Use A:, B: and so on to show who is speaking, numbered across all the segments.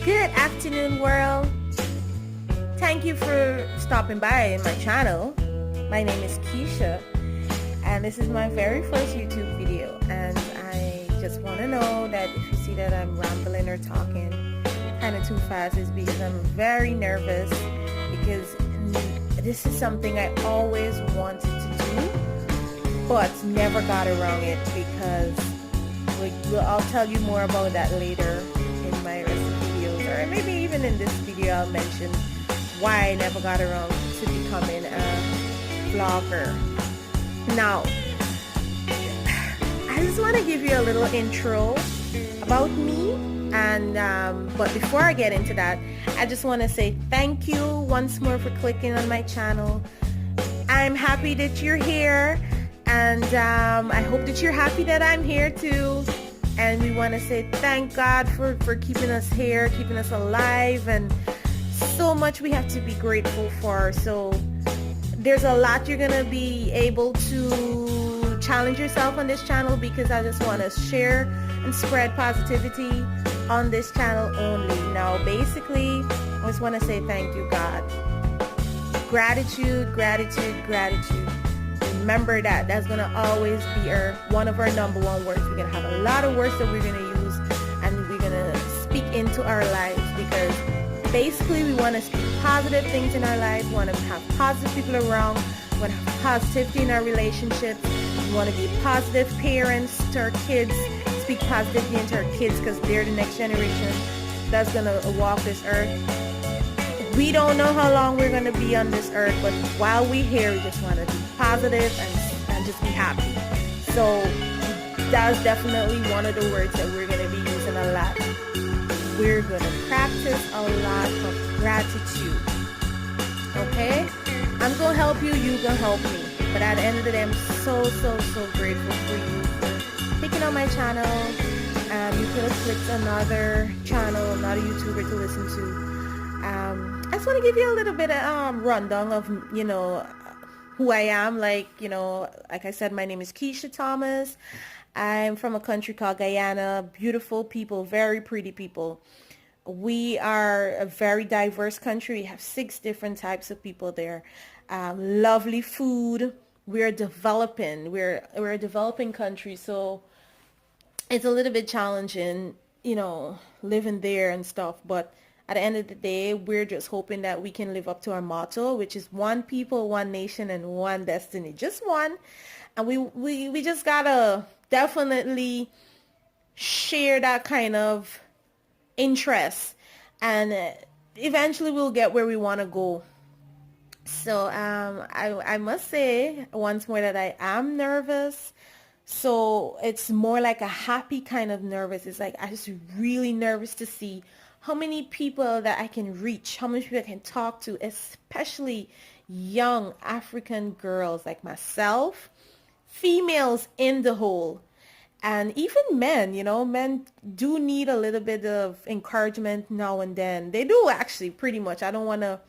A: Good afternoon, world. Thank you for stopping by my channel. My name is Keisha, and this is my very first YouTube video. And I just want to know that if you see that I'm rambling or talking kind of too fast, it's because I'm very nervous, because this is something I always wanted to do, but never got around it, because I'll tell you more about that later in my recipe videos, or maybe even in this video I'll mention why I never got around to becoming a vlogger. Now, I just want to give you a little intro about me, and but before I get into that, I just want to say thank you once more for clicking on my channel. I'm happy that you're here, and I hope that you're happy that I'm here too. And we want to say thank God for keeping us here, keeping us alive, and so much we have to be grateful for. So there's a lot you're gonna be able to challenge yourself on this channel, because I just want to share and spread positivity on this channel only. Now basically, I just want to say thank you, God. Gratitude, gratitude, gratitude. Remember that. That's going to always be one of our number one words. We're going to have a lot of words that we're going to use, and we're going to speak into our lives, because basically we want to speak positive things in our life. We want to have positive people around. We want to have positivity in our relationships. We want to be positive parents to our kids, speak positivity into our kids, because they're the next generation that's going to walk this earth. We don't know how long we're going to be on this earth, but while we're here, we just want to be positive and just be happy. So that's definitely one of the words that we're going to be using a lot. We're going to practice a lot of gratitude. Okay? I'm going to help you, you're going to help me. But at the end of the day, I'm so grateful for you for clicking on my channel. You could have clicked another channel, another YouTuber to listen to. I just want to give you a little bit of rundown of, who I am. Like I said, my name is Keisha Thomas. I'm from a country called Guyana. Beautiful people, very pretty people. We are a very diverse country. We have 6 different types of people there. Lovely food. We're developing. We're a developing country, so it's a little bit challenging, living there and stuff. But at the end of the day, we're just hoping that we can live up to our motto, which is one people, one nation, and one destiny. Just one. And we just gotta definitely share that kind of interest, and eventually we'll get where we want to go. So I must say once more that I am nervous. So it's more like a happy kind of nervous. It's like I'm just really nervous to see how many people that I can reach, how many people I can talk to, especially young African girls like myself, females in the whole, and even men. Men do need a little bit of encouragement now and then. They do, actually, pretty much. I don't want to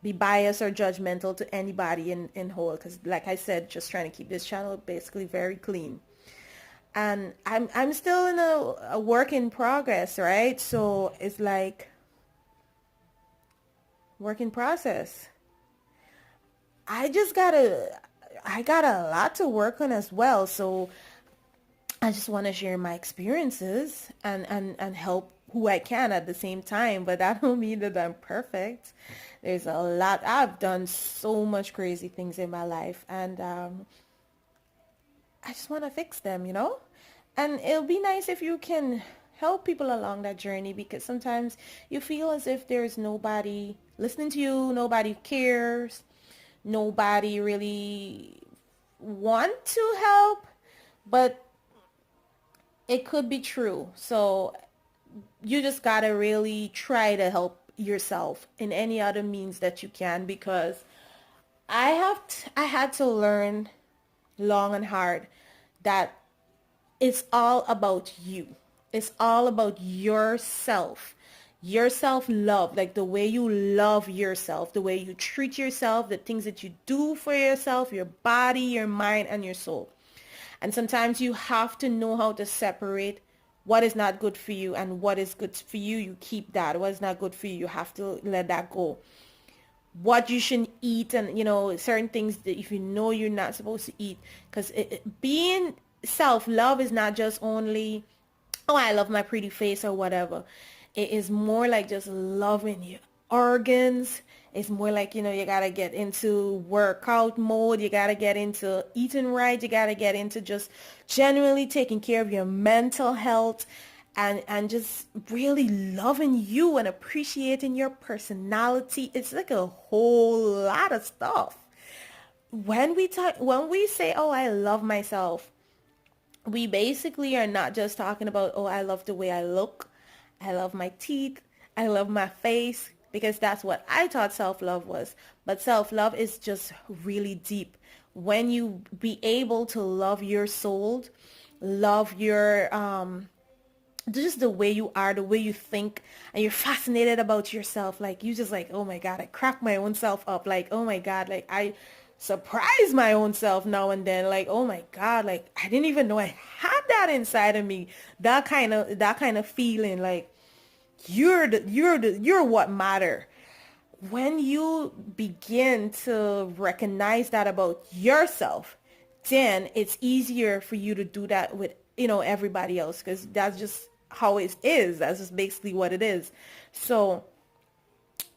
A: be biased or judgmental to anybody in whole, because like I said, just trying to keep this channel basically very clean. And I'm still in a work in progress, right? So it's like work in process. I got a lot to work on as well. So I just want to share my experiences and help who I can at the same time. But that don't mean that I'm perfect. There's a lot. I've done so much crazy things in my life, and I just want to fix them, And it'll be nice if you can help people along that journey, because sometimes you feel as if there's nobody listening to you, nobody cares, nobody really want to help, but it could be true. So you just gotta really try to help yourself in any other means that you can, because I had to learn long and hard that it's all about you. It's all about yourself. Your self-love, like the way you love yourself, the way you treat yourself, the things that you do for yourself, your body, your mind, and your soul. And sometimes you have to know how to separate what is not good for you, and what is good for you, you keep that. What is not good for you, you have to let that go. What you shouldn't eat, and certain things that if you know you're not supposed to eat, because being self-love is not just only, oh, I love my pretty face or whatever. It is more like just loving your organs. It's more like, you gotta get into workout mode. You gotta get into eating right. You gotta get into just genuinely taking care of your mental health, and just really loving you and appreciating your personality. It's like a whole lot of stuff. When we say, oh, I love myself, we basically are not just talking about, oh, I love the way I look, I love my teeth, I love my face, because that's what I thought self-love was. But self-love is just really deep. When you be able to love your soul, love your just the way you are, the way you think, and you're fascinated about yourself. Like, you just like, oh my God, I crack my own self up. Like, oh my God, like I surprise my own self now and then. Like, oh my God, like I didn't even know I had that inside of me. That kind of feeling, like you're what matter. When you begin to recognize that about yourself, then it's easier for you to do that with, everybody else, because that's just how it is. That's just basically what it is. So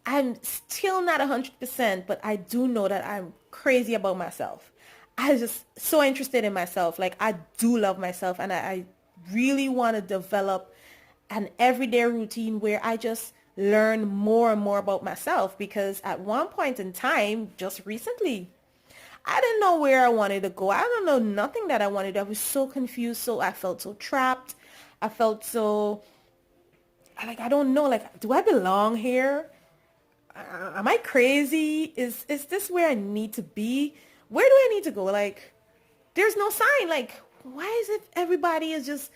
A: I'm still not 100%, but I do know that I'm crazy about myself. I just so interested in myself. Like, I do love myself, and I really want to develop an everyday routine where I just learn more and more about myself, because at one point in time, just recently, I didn't know where I wanted to go. I don't know nothing that I wanted. I was so confused. So I felt so trapped. I felt so like, I don't know, like, do I belong here? Am I crazy? Is this where I need to be? Where do I need to go? Like, there's no sign. Like, why is it everybody is just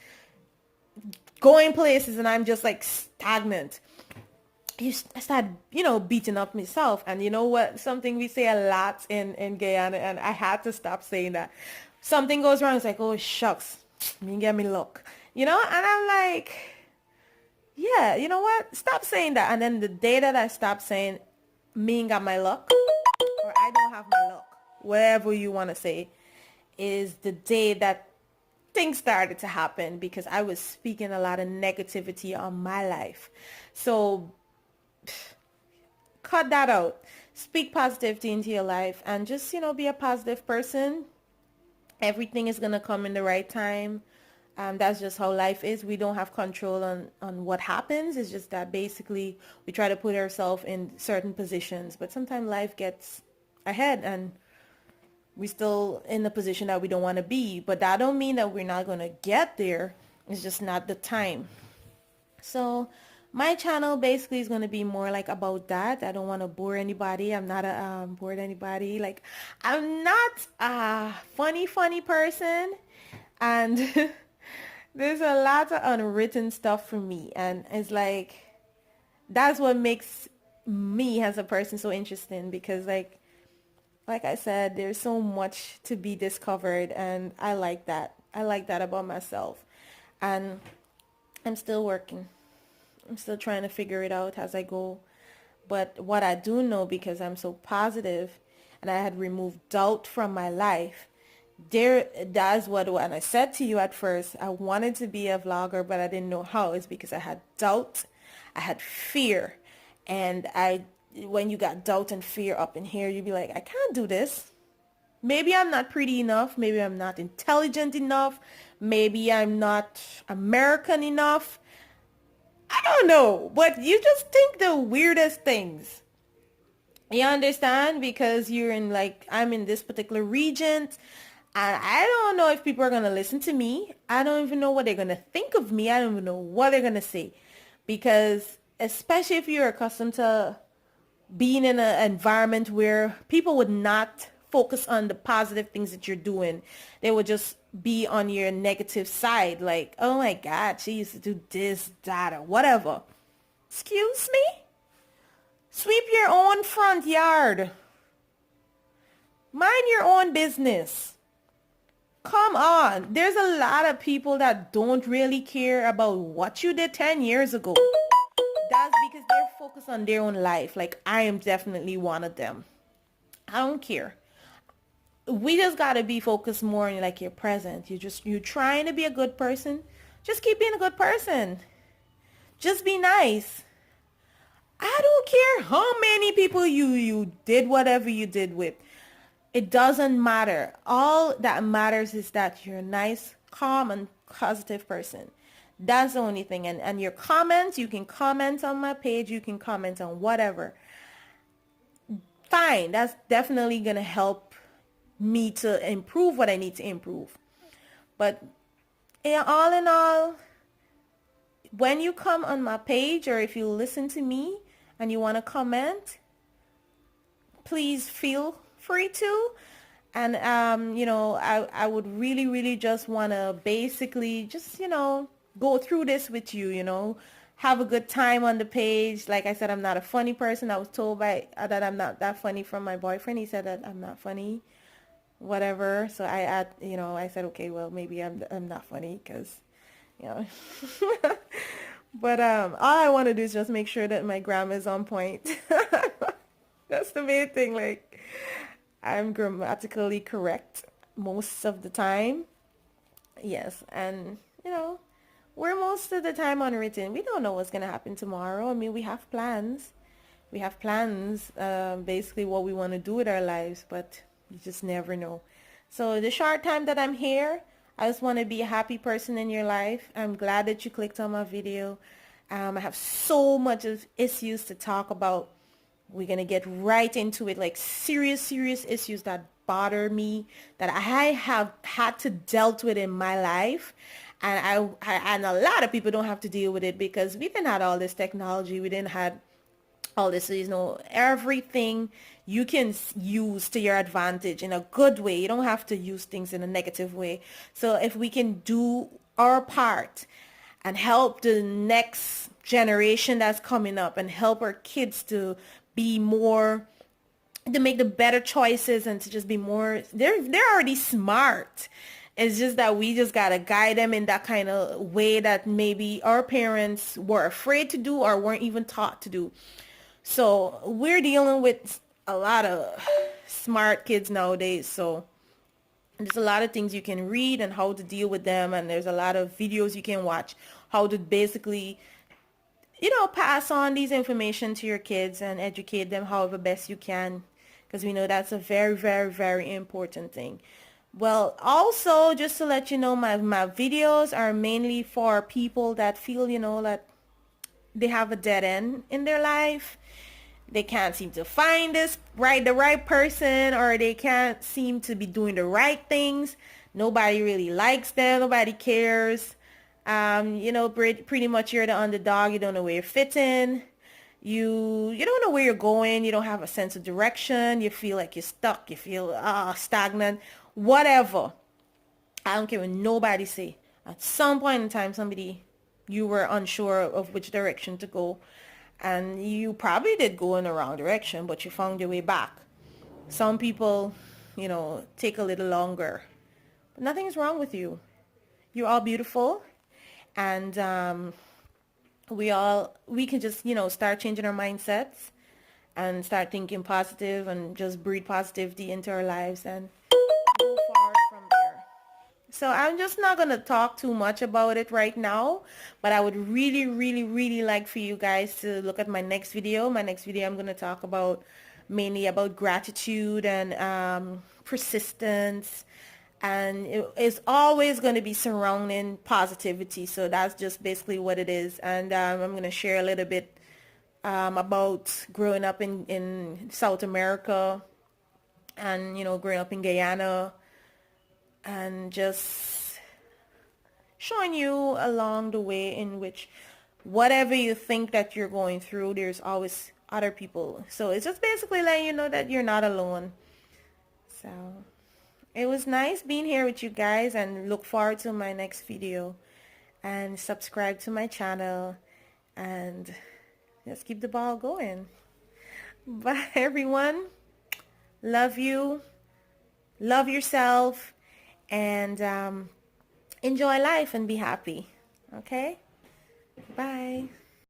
A: going places and I'm just like stagnant? I started, beating up myself. And you know what? Something we say a lot in Guyana, and I had to stop saying that. Something goes wrong, it's like, oh, shucks, me get me luck. And I'm like, yeah, you know what? Stop saying that. And then the day that I stopped saying, me ain't got my luck, or I don't have my luck, whatever you want to say, is the day that things started to happen, because I was speaking a lot of negativity on my life. So cut that out. Speak positivity into your life, and just, be a positive person. Everything is going to come in the right time. That's just how life is. We don't have control on what happens. It's just that basically we try to put ourselves in certain positions, but sometimes life gets ahead and we're still in the position that we don't want to be. But that don't mean that we're not going to get there. It's just not the time. So my channel basically is going to be more like about that. I don't want to bore anybody. I'm not bored anybody. Like, I'm not a funny person. And there's a lot of unwritten stuff for me. And it's like, that's what makes me as a person so interesting, because like I said, there's so much to be discovered, and I like that. I like that about myself. And I'm still working. I'm still trying to figure it out as I go. But what I do know, because I'm so positive and I had removed doubt from my life, that's what when I said to you at first, I wanted to be a vlogger, but I didn't know how. It's because I had doubt, I had fear. And when you got doubt and fear up in here, you'd be like, I can't do this. Maybe I'm not pretty enough. Maybe I'm not intelligent enough. Maybe I'm not American enough. I don't know, but you just think the weirdest things. You understand? Because you're in, like, I'm in this particular region, and I don't know if people are going to listen to me. I don't even know what they're going to think of me. I don't even know what they're going to say. Because especially if you're accustomed to being in an environment where people would not focus on the positive things that you're doing. They would just be on your negative side. Like, oh my God, she used to do this, that, or whatever. Excuse me? Sweep your own front yard. Mind your own business. Come on. There's a lot of people that don't really care about what you did 10 years ago. That's because they're focused on their own life. Like, I am definitely one of them. I don't care. We just gotta be focused more on like your present. You're trying to be a good person. Just keep being a good person. Just be nice. I don't care how many people you did whatever you did with. It doesn't matter. All that matters is that you're a nice, calm, and positive person. That's the only thing. And your comments, you can comment on my page. You can comment on whatever. Fine. That's definitely going to help me to improve what I need to improve. But all in all, when you come on my page or if you listen to me and you want to comment, please feel free to. And, I would really, really just want to basically just, go through this with you, have a good time on the page. Like I said, I'm not a funny person. I was told that I'm not that funny from my boyfriend. He said that I'm not funny, whatever. So I said, okay, well, maybe I'm not funny because, you know. But all I want to do is just make sure that my grammar is on point. That's the main thing. Like, I'm grammatically correct most of the time. Yes, and we're most of the time unwritten. We don't know what's gonna happen tomorrow. I mean, we have plans. We have plans, basically what we want to do with our lives, but you just never know. So the short time that I'm here, I just want to be a happy person in your life. I'm glad that you clicked on my video. I have so much of issues to talk about. We're going to get right into it, like serious, serious issues that bother me, that I have had to dealt with in my life. And and a lot of people don't have to deal with it because we didn't have all this technology. We didn't have all this, everything you can use to your advantage in a good way. You don't have to use things in a negative way. So if we can do our part and help the next generation that's coming up and help our kids to be more, to make the better choices and to just be more, they're already smart. It's just that we just gotta guide them in that kind of way that maybe our parents were afraid to do or weren't even taught to do. So we're dealing with a lot of smart kids nowadays. So there's a lot of things you can read and how to deal with them. And there's a lot of videos you can watch how to basically, pass on these information to your kids and educate them however best you can. Because we know that's a very, very, very important thing. Well, also, just to let you know, my videos are mainly for people that feel, that they have a dead end in their life. They can't seem to find the right person, or they can't seem to be doing the right things. Nobody really likes them. Nobody cares. Pretty much you're the underdog. You don't know where you fit in. You don't know where you're going. You don't have a sense of direction. You feel like you're stuck. You feel stagnant. Whatever. I don't care what nobody say. At some point in time, you were unsure of which direction to go. And you probably did go in the wrong direction, but you found your way back. Some people, take a little longer. But nothing's wrong with you. You're all beautiful. And we can just, start changing our mindsets and start thinking positive and just breathe positivity into our lives and go forward from there. So I'm just not going to talk too much about it right now, but I would really, really, really like for you guys to look at my next video. My next video, I'm going to talk mainly about gratitude and persistence. And it's always going to be surrounding positivity. So that's just basically what it is. And I'm going to share a little bit about growing up in South America and, growing up in Guyana, and just showing you along the way in which whatever you think that you're going through, there's always other people. So it's just basically letting you know that you're not alone. So it was nice being here with you guys, and look forward to my next video, and subscribe to my channel, and let's keep the ball going. Bye everyone. Love you. Love yourself. and enjoy life and be happy. Okay? Bye.